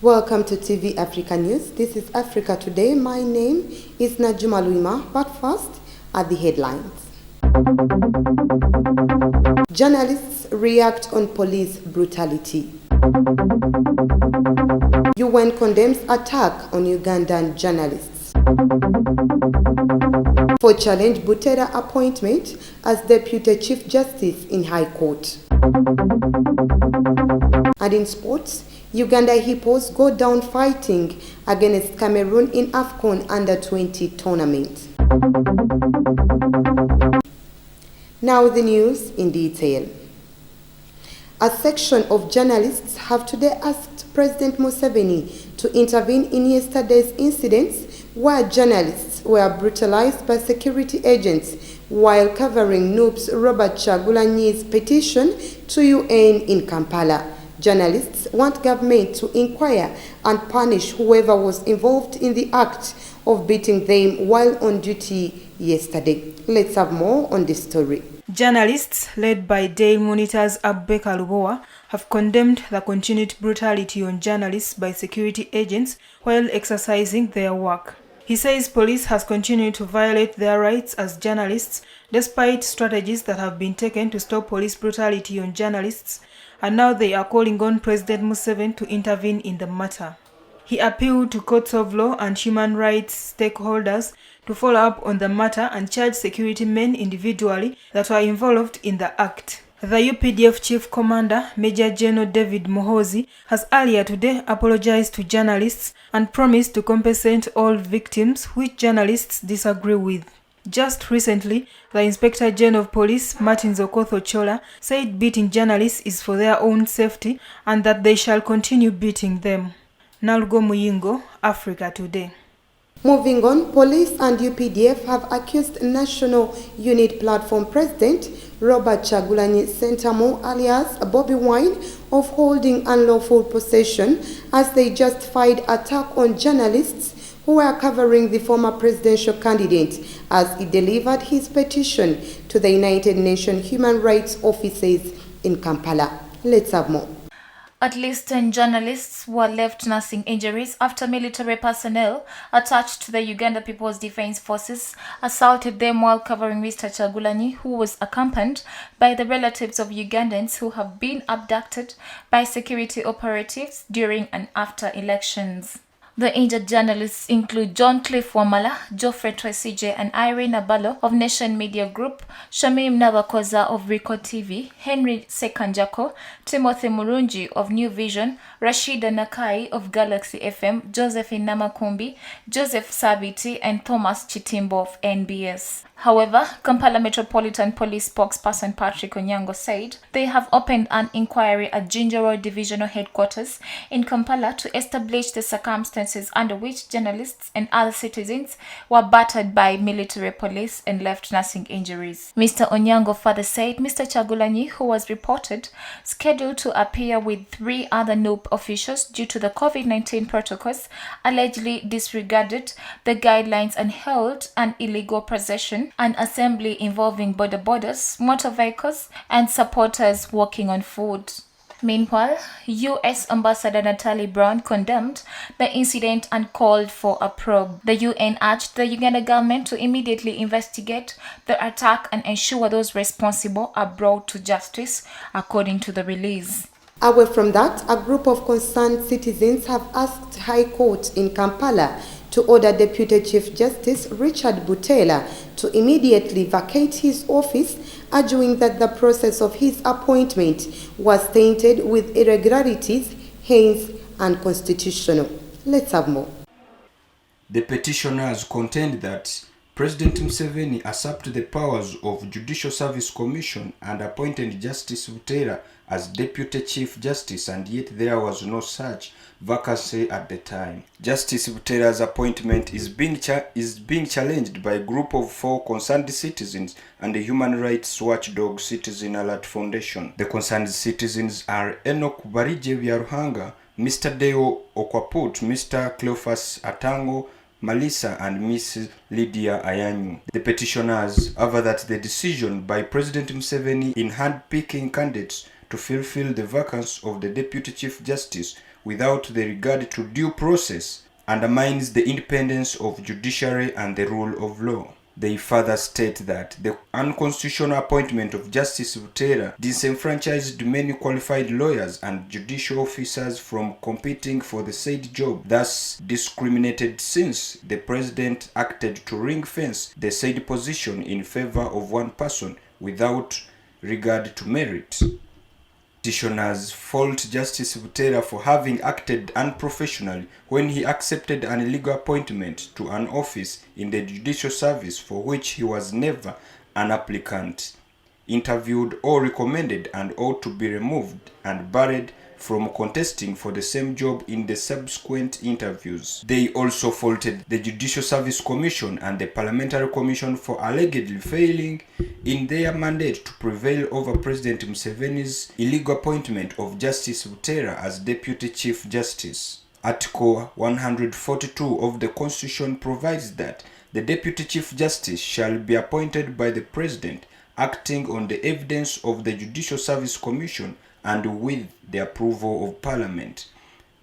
Welcome to TV Africa News. This is Africa Today. My name is Najuma Luima, but first are the headlines. Journalists react on police brutality. UN condemns attack on Ugandan journalists. For challenge Butera appointment as Deputy Chief Justice in High Court. And in sports, Uganda Hippos go down fighting against Cameroon in AFCON Under-20 tournament. Now the news in detail. A section of journalists have today asked President Museveni to intervene in yesterday's incidents where journalists were brutalized by security agents while covering NUP's Robert Chagulanyi's petition to UN in Kampala. Journalists want government to inquire and punish whoever was involved in the act of beating them while on duty yesterday. Let's have more on this story. Journalists, led by Daily Monitor's Abubakar Lubowa, have condemned the continued brutality on journalists by security agents while exercising their work. He says police has continued to violate their rights as journalists despite strategies that have been taken to stop police brutality on journalists, and now they are calling on President Museveni to intervene in the matter. He appealed to courts of law and human rights stakeholders to follow up on the matter and charge security men individually that were involved in the act. The UPDF Chief Commander, Major General David Muhoozi, has earlier today apologized to journalists and promised to compensate all victims which journalists disagree with. Just recently, the Inspector General of Police, Martin Zokotho Chola, said beating journalists is for their own safety and that they shall continue beating them. Nalgo Muyingo, Africa Today. Moving on, police and UPDF have accused National Unit Platform President Robert Chagulanyi Sentamu alias Bobby Wine of holding unlawful possession as they justified attack on journalists who were covering the former presidential candidate as he delivered his petition to the United Nations Human Rights Offices in Kampala. Let's have more. At least 10 journalists were left nursing injuries after military personnel attached to the Uganda People's Defense Forces assaulted them while covering Mr. Chagulanyi, who was accompanied by the relatives of Ugandans who have been abducted by security operatives during and after elections. The injured journalists include John Cliff Wamala, Geoffrey Twesije and Irene Abalo of Nation Media Group, Shamim Nabakoza of Rico TV, Henry Sekanjako, Timothy Murungi of New Vision, Rashida Nakai of Galaxy FM, Josephine Namakumbi, Joseph Sabiti and Thomas Chitimbo of NBS. However, Kampala Metropolitan Police spokesperson Patrick Onyango said they have opened an inquiry at Jinja Road Divisional Headquarters in Kampala to establish the circumstances under which journalists and other citizens were battered by military police and left nursing injuries. Mr. Onyango further said Mr. Chagulanyi, who was reported scheduled to appear with 3 other NUP officials due to the COVID-19 protocols, allegedly disregarded the guidelines and held an illegal possession an assembly involving border borders, motor vehicles, and supporters walking on foot. Meanwhile, U.S. Ambassador Natalie Brown condemned the incident and called for a probe. The UN urged the Uganda government to immediately investigate the attack and ensure those responsible are brought to justice, according to the release. Away from that, a group of concerned citizens have asked High Court in Kampala to order Deputy Chief Justice Richard Butela to immediately vacate his office, arguing that the process of his appointment was tainted with irregularities, hence unconstitutional. Let's have more. The petitioners contend that President Museveni usurped the powers of Judicial Service Commission and appointed Justice Butera as Deputy Chief Justice, and yet there was no such vacancy at the time. Justice Butera's appointment is being challenged by a group of 4 concerned citizens and the human rights watchdog Citizen Alert Foundation. The concerned citizens are Enoch Barije Byaruhanga, Mr. Deo Okwaput, Mr. Cleophas Atango, Malisa and Miss Lydia Ayanyu. The petitioners aver that the decision by President Museveni in handpicking candidates to fulfill the vacancy of the Deputy Chief Justice without the regard to due process undermines the independence of judiciary and the rule of law. They further state that the unconstitutional appointment of Justice Butera disenfranchised many qualified lawyers and judicial officers from competing for the said job, thus discriminated since the president acted to ring-fence the said position in favor of one person without regard to merit. Petitioners fault Justice Butera for having acted unprofessionally when he accepted an illegal appointment to an office in the judicial service for which he was never an applicant, interviewed or recommended, and ought to be removed and barred from contesting for the same job in the subsequent interviews. They also faulted the Judicial Service Commission and the Parliamentary Commission for allegedly failing in their mandate to prevail over President Museveni's illegal appointment of Justice Butera as Deputy Chief Justice. Article 142 of the Constitution provides that the Deputy Chief Justice shall be appointed by the President, acting on the evidence of the Judicial Service Commission and with the approval of Parliament.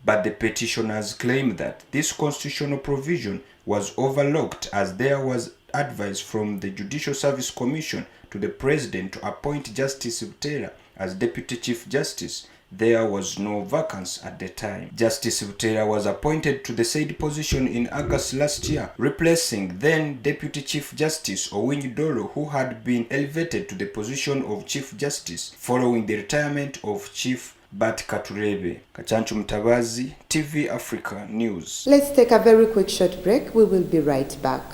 But the petitioners claim that this constitutional provision was overlooked as there was advice from the Judicial Service Commission to the President to appoint Justice Butera as Deputy Chief Justice. There was no vacancy at the time. Justice Butera was appointed to the said position in August last year, replacing then Deputy Chief Justice Owiny Dolo, who had been elevated to the position of Chief Justice following the retirement of Chief Bat Katurebe. Kachanchu Mtabazi, TV Africa News. Let's take a very quick short break. We will be right back.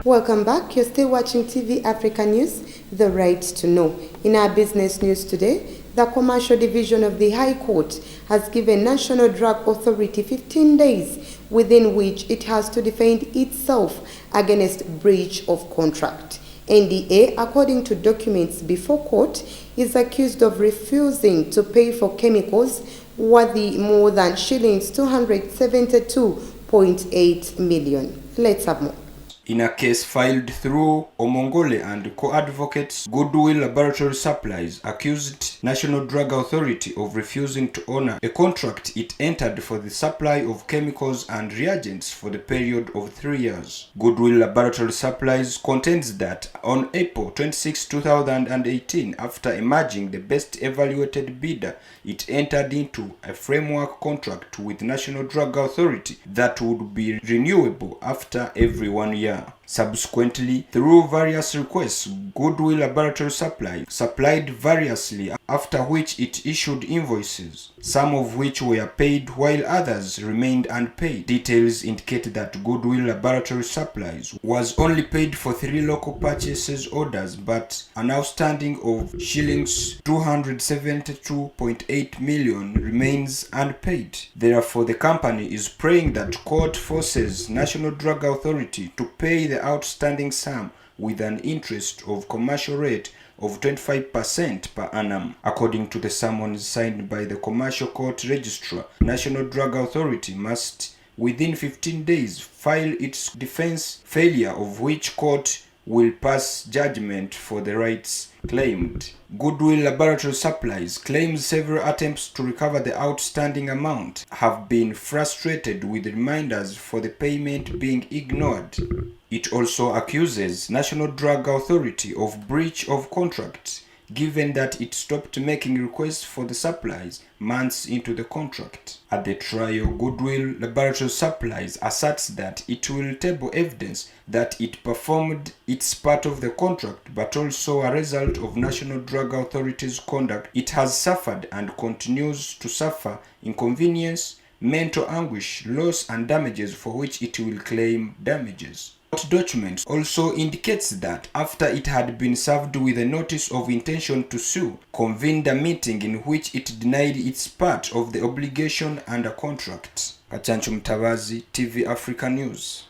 Welcome back. You're still watching TV Africa News, The Right to Know. In our business news today, the Commercial Division of the High Court has given National Drug Authority 15 days within which it has to defend itself against breach of contract. NDA, according to documents before court, is accused of refusing to pay for chemicals worthy more than shillings 272.8 million. Let's have more. In a case filed through Omongole and co-advocates, Goodwill Laboratory Supplies accused National Drug Authority of refusing to honor a contract it entered for the supply of chemicals and reagents for the period of 3 years. Goodwill Laboratory Supplies contends that on April 26, 2018, after emerging the best evaluated bidder, it entered into a framework contract with National Drug Authority that would be renewable after every 1 year. Subsequently, through various requests, Goodwill Laboratory Supply supplied variously, after which it issued invoices, some of which were paid while others remained unpaid. Details indicate that Goodwill Laboratory Supplies was only paid for 3 local purchases orders, but an outstanding of shillings 272.8 million remains unpaid. Therefore, the company is praying that court forces National Drug Authority to pay the outstanding sum with an interest of commercial rate of 25% per annum. According to the summons signed by the Commercial Court Registrar, National Drug Authority must within 15 days file its defense, failure of which court will pass judgment for the rights claimed. Goodwill Laboratory Supplies claims several attempts to recover the outstanding amount have been frustrated with reminders for the payment being ignored. It also accuses National Drug Authority of breach of contract, given that it stopped making requests for the supplies months into the contract. At the trial, Goodwill Laboratory Supplies asserts that it will table evidence that it performed its part of the contract, but also a result of National Drug Authority's conduct. It has suffered and continues to suffer inconvenience, mental anguish, loss and damages for which it will claim damages. Court documents also indicates that after it had been served with a notice of intention to sue, convened a meeting in which it denied its part of the obligation under contract. Kachancho Mtabazi, TV Africa News.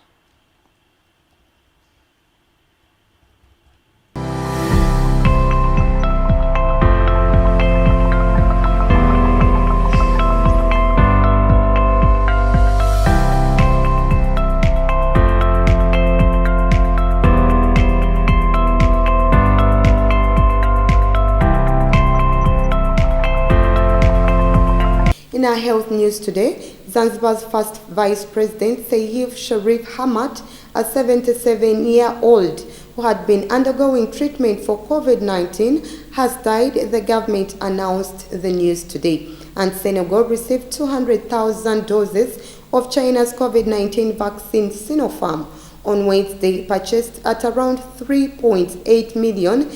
In our health news today, Zanzibar's first Vice President Saif Sharif Hamad, a 77-year-old who had been undergoing treatment for COVID-19, has died, the government announced the news today. And Senegal received 200,000 doses of China's COVID-19 vaccine Sinopharm on Wednesday, purchased at around $3.8 million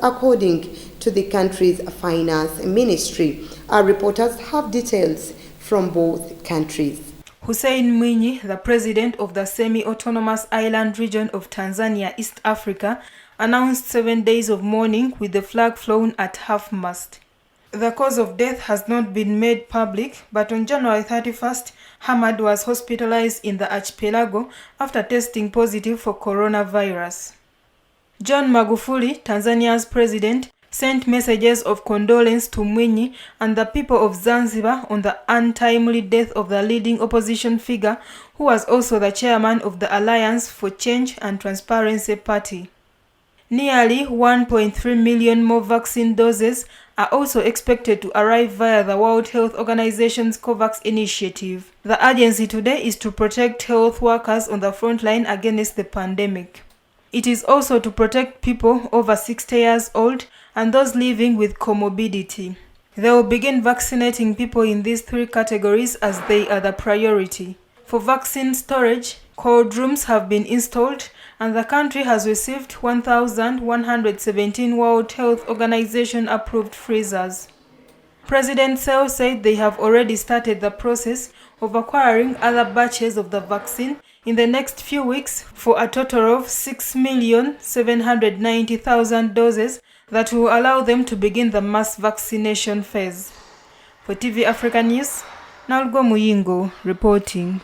according to the country's finance ministry. Our reporters have details from both countries. Hussein Mwinyi, the president of the semi-autonomous island region of Tanzania, East Africa, announced 7 days of mourning with the flag flown at half-mast. The cause of death has not been made public, but on January 31st, Hamad was hospitalized in the archipelago after testing positive for coronavirus. John Magufuli, Tanzania's president, sent messages of condolence to Mwinyi and the people of Zanzibar on the untimely death of the leading opposition figure, who was also the chairman of the Alliance for Change and Transparency Party. Nearly 1.3 million more vaccine doses are also expected to arrive via the World Health Organization's COVAX initiative. The urgency today is to protect health workers on the front line against the pandemic. It is also to protect people over 60 years old and those living with comorbidity. They will begin vaccinating people in these three categories as they are the priority. For vaccine storage, cold rooms have been installed and the country has received 1,117 World Health Organization approved freezers. President Seo said they have already started the process of acquiring other batches of the vaccine in the next few weeks for a total of 6,790,000 doses that will allow them to begin the mass vaccination phase. For TV Africa News, Nalgo Muyingo reporting.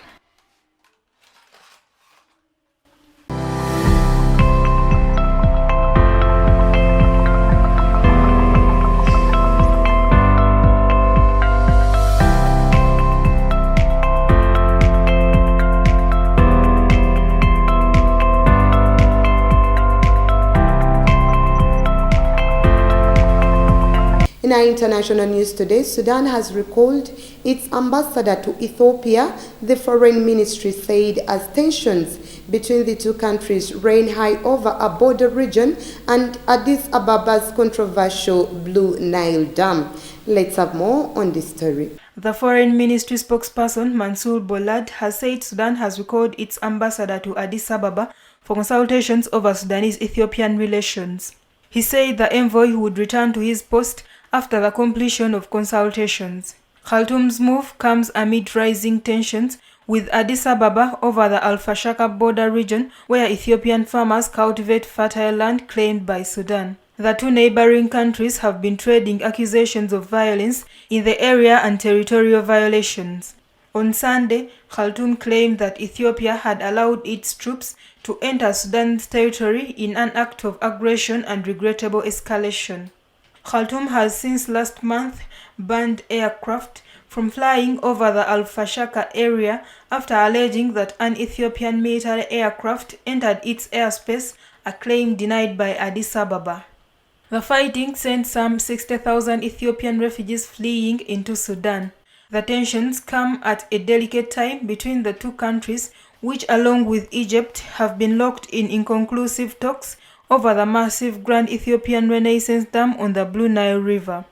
In our international news today, Sudan has recalled its ambassador to Ethiopia, the foreign ministry said, as tensions between the two countries reign high over a border region and Addis Ababa's controversial Blue Nile Dam. Let's have more on this story. The foreign ministry spokesperson Mansour Boulad has said Sudan has recalled its ambassador to Addis Ababa for consultations over Sudanese-Ethiopian relations. He said the envoy would return to his post after the completion of consultations. Khartoum's move comes amid rising tensions with Addis Ababa over the Al-Fashaka border region where Ethiopian farmers cultivate fertile land claimed by Sudan. The two neighboring countries have been trading accusations of violence in the area and territorial violations. On Sunday, Khartoum claimed that Ethiopia had allowed its troops to enter Sudan's territory in an act of aggression and regrettable escalation. Khartoum has since last month banned aircraft from flying over the Al-Fashaka area after alleging that an Ethiopian military aircraft entered its airspace, a claim denied by Addis Ababa. The fighting sent some 60,000 Ethiopian refugees fleeing into Sudan. The tensions come at a delicate time between the two countries, which along with Egypt have been locked in inconclusive talks over the massive Grand Ethiopian Renaissance Dam on the Blue Nile River.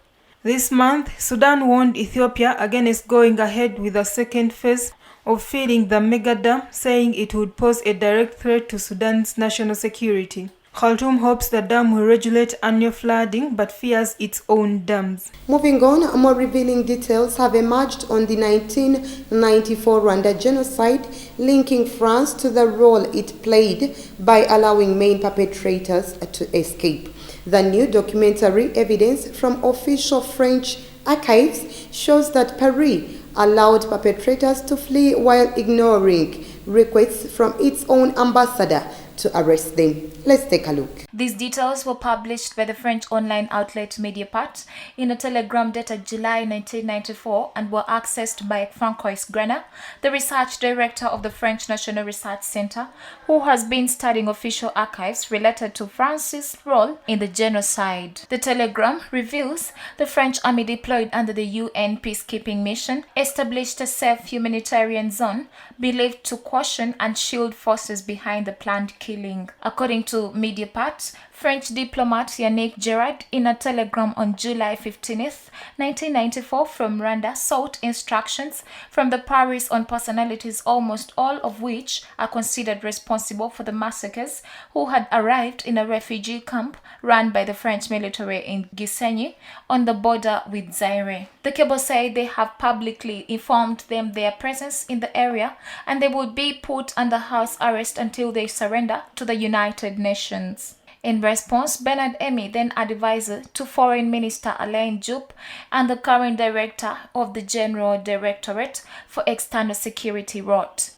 This month, Sudan warned Ethiopia against going ahead with the second phase of filling the mega dam, saying it would pose a direct threat to Sudan's national security. Khartoum hopes the dam will regulate annual flooding but fears its own dams. Moving on, more revealing details have emerged on the 1994 Rwanda genocide, linking France to the role it played by allowing main perpetrators to escape. The new documentary evidence from official French archives shows that Paris allowed perpetrators to flee while ignoring requests from its own ambassador to arrest them. Let's take a look. These details were published by the French online outlet Mediapart in a telegram dated July 1994 and were accessed by Francois Grana, the research director of the French National Research Center, who has been studying official archives related to France's role in the genocide. The telegram reveals the French army deployed under the UN peacekeeping mission established a safe humanitarian zone believed to caution and shield forces behind the planned killing. According to Mediapart, French diplomat Yannick Gerard, in a telegram on July 15, 1994 from Rwanda, sought instructions from the Paris on personalities, almost all of which are considered responsible for the massacres, who had arrived in a refugee camp run by the French military in Gisenyi on the border with Zaire. The cable said they have publicly informed them their presence in the area and they would be put under house arrest until they surrender to the United Nations. In response, Bernard Emy, then advisor to Foreign Minister Alain Juppe and the current director of the General Directorate for External Security, wrote,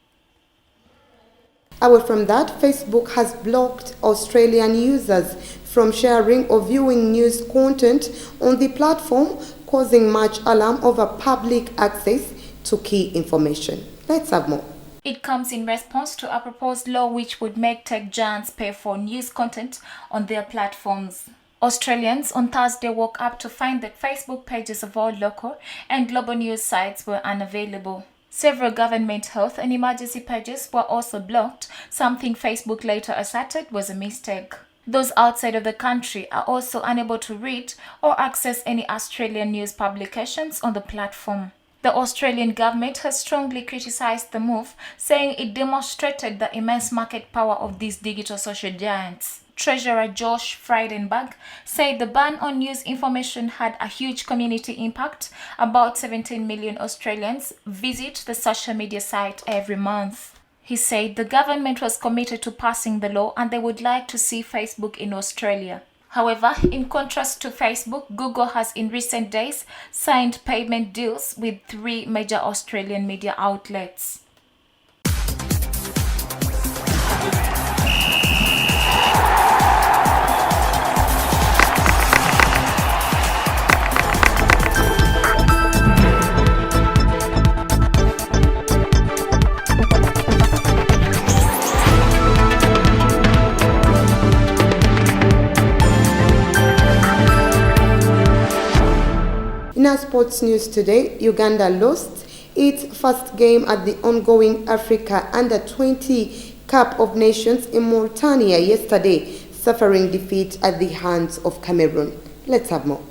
Away from that, Facebook has blocked Australian users from sharing or viewing news content on the platform, causing much alarm over public access to key information. Let's have more. It comes in response to a proposed law which would make tech giants pay for news content on their platforms. Australians on Thursday woke up to find that Facebook pages of all local and global news sites were unavailable. Several government health and emergency pages were also blocked, something Facebook later asserted was a mistake. Those outside of the country are also unable to read or access any Australian news publications on the platform. The Australian government has strongly criticized the move, saying it demonstrated the immense market power of these digital social giants. Treasurer Josh Frydenberg said the ban on news information had a huge community impact. About 17 million Australians visit the social media site every month. He said the government was committed to passing the law and they would like to see Facebook in Australia. However, in contrast to Facebook, Google has in recent days signed payment deals with 3 major Australian media outlets. In our sports news today, Uganda lost its first game at the ongoing Africa Under-20 Cup of Nations in Mauritania yesterday, suffering defeat at the hands of Cameroon. Let's have more.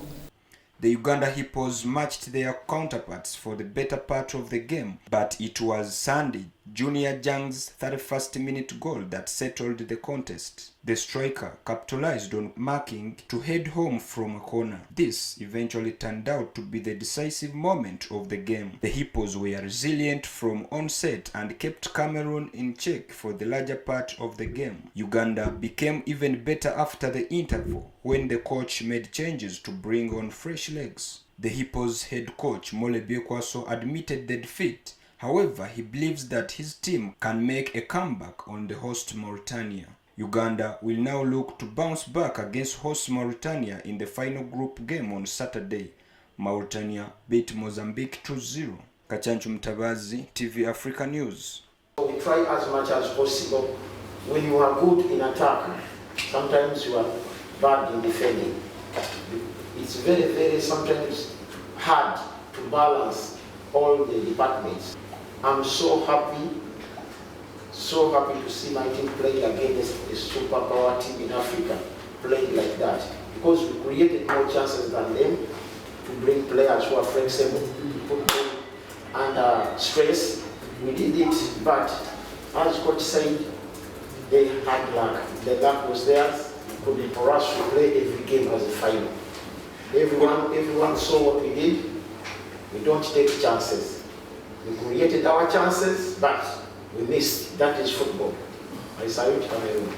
The Uganda Hippos matched their counterparts for the better part of the game, but it was Sandy Junior Jang's 31st minute goal that settled the contest. The striker capitalized on marking to head home from a corner. This eventually turned out to be the decisive moment of the game. The Hippos were resilient from onset and kept Cameroon in check for the larger part of the game. Uganda became even better after the interval when the coach made changes to bring on fresh legs. The Hippos head coach Mole Biekwaso admitted the defeat. However, he believes that his team can make a comeback on the host Mauritania. Uganda will now look to bounce back against host Mauritania in the final group game on Saturday. Mauritania beat Mozambique 2-0. Kachanchu Mtabazi, TV Africa News. We try as much as possible. When you are good in attack, sometimes you are bad in defending. It's very, very sometimes hard to balance all the departments. I'm so happy so happy to see my team playing against a superpower team in Africa, playing like that. Because we created more chances than them to bring players who are flexible, to put them under stress. We did it, but as coach said, they had luck. The luck was theirs. For us to play every game as a final. Everyone saw what we did. We don't take chances. We created our chances, but we missed. That is football. I salute Cameroon.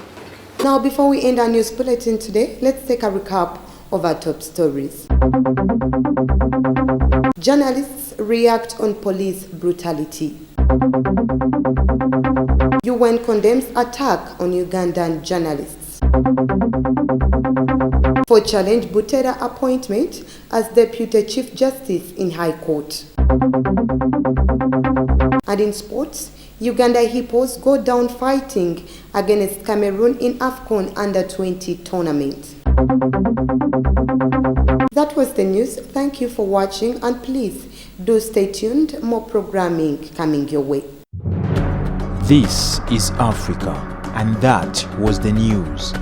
Now, before we end our news bulletin today, let's take a recap of our top stories. Journalists react on police brutality. UN condemns attack on Ugandan journalists. For challenge Butera appointment as Deputy Chief Justice in High Court. And in sports, Uganda Hippos go down fighting against Cameroon in AFCON Under-20 tournament. That was the news. Thank you for watching, and please do stay tuned. More programming coming your way. This is Africa, and that was the news.